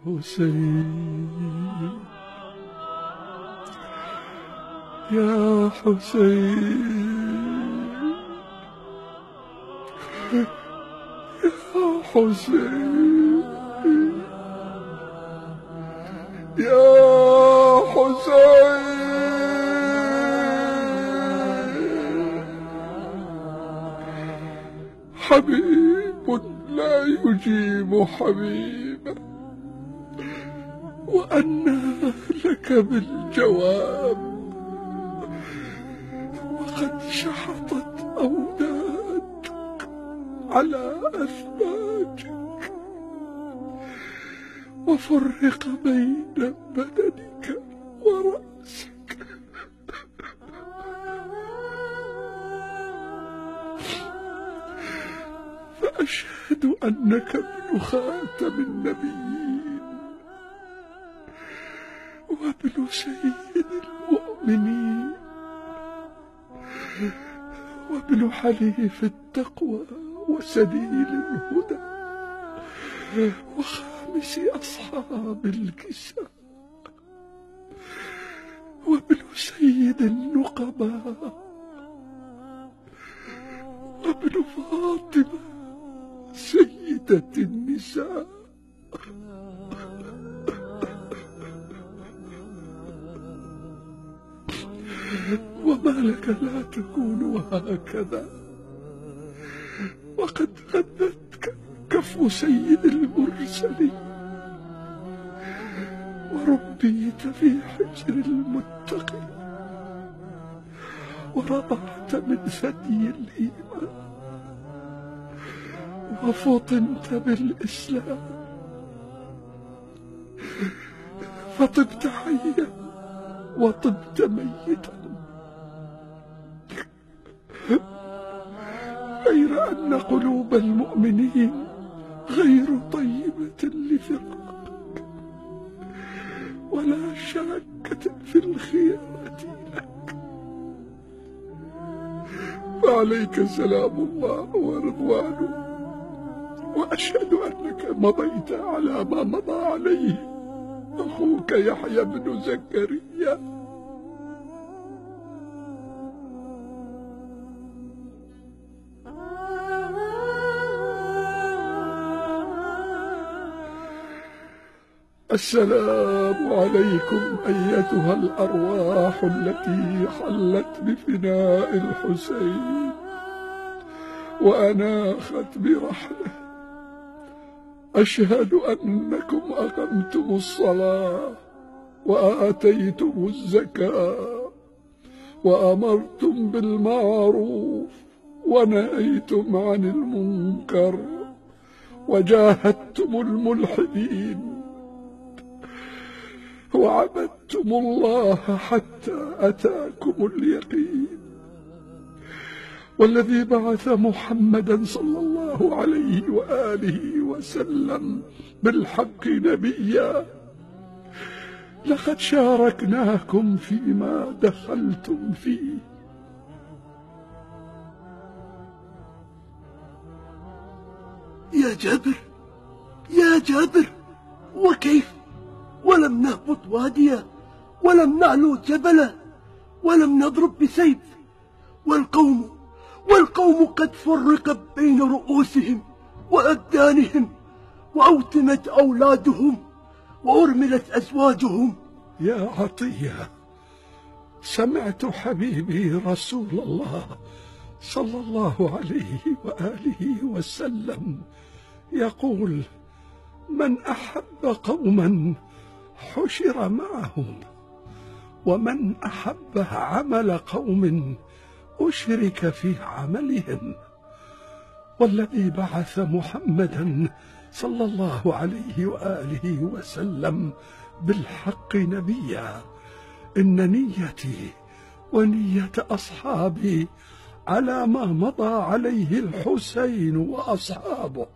حسين يا حسين يا حسين يا حسين حبيب لا يجيب حبيبه وأنى لك بالجواب وقد شحطت أودادك على أثباتك وفرق بين بدنك ورأسك فأشهد أنك ابن خاتم النبيين وابن سيد المؤمنين وابن حليف التقوى وسبيل الهدى وخامس أصحاب الكساء وابن سيد النقباء وابن فاطمة سيدة النساء وما لك لا تكون هكذا وقد غذتك كف سيد المرسلين وربيت في حجر المتقين ورضعت من ثدي الإيمان وفطنت بالإسلام فطبت حيا وطبت ميتا غير أن قلوب المؤمنين غير طيبة لفراقك ولا شاكة في الخيانة لك فعليك سلام الله ورضوانه وأشهد أنك مضيت على ما مضى عليه أخوك يحيى بن زكريا السلام عليكم أيتها الأرواح التي حلت بفناء الحسين وأناخت برحله. أشهد أنكم أقمتم الصلاة وآتيتم الزكاة وأمرتم بالمعروف ونهيتم عن المنكر وجاهدتم الملحدين وعبدتم الله حتى أتاكم اليقين. والذي بعث محمدا صلى الله عليه وآله وسلم بالحق نبيا لقد شاركناكم فيما دخلتم فيه. يا جابر يا جابر، وكيف ولم نهبط واديا ولم نعلو جبلا ولم نضرب بسيف والقوم قد فرق بين رؤوسهم وأبدانهم وأوتمت أولادهم وأرملت أزواجهم. يا عطية، سمعت حبيبي رسول الله صلى الله عليه وآله وسلم يقول: من أحب قوما حشر معهم، ومن أحب عمل قوم أشرك في عملهم. والذي بعث محمدا صلى الله عليه وآله وسلم بالحق نبيا إن نيتي ونية أصحابي على ما مضى عليه الحسين وأصحابه.